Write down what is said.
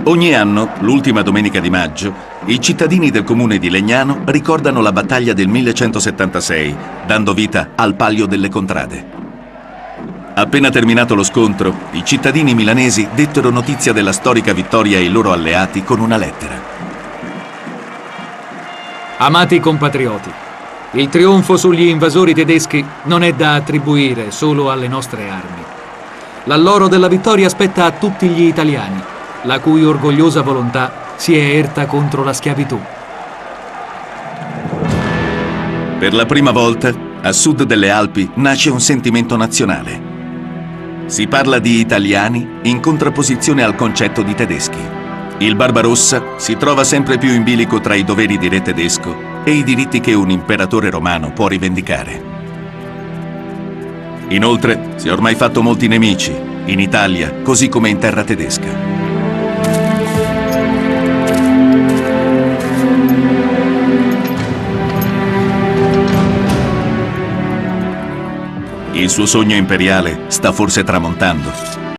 Ogni anno, l'ultima domenica di maggio, i cittadini del comune di Legnano ricordano la battaglia del 1176, dando vita al Palio delle Contrade. Appena terminato lo scontro, i cittadini milanesi dettero notizia della storica vittoria ai loro alleati con una lettera. Amati compatrioti, il trionfo sugli invasori tedeschi non è da attribuire solo alle nostre armi. L'alloro della vittoria spetta a tutti gli italiani, la cui orgogliosa volontà si è erta contro la schiavitù. Per la prima volta, a sud delle Alpi nasce un sentimento nazionale. Si parla di italiani in contrapposizione al concetto di tedeschi. Il Barbarossa si trova sempre più in bilico tra i doveri di re tedesco e i diritti che un imperatore romano può rivendicare. Inoltre, si è ormai fatto molti nemici, in Italia così come in terra tedesca. Il suo sogno imperiale sta forse tramontando.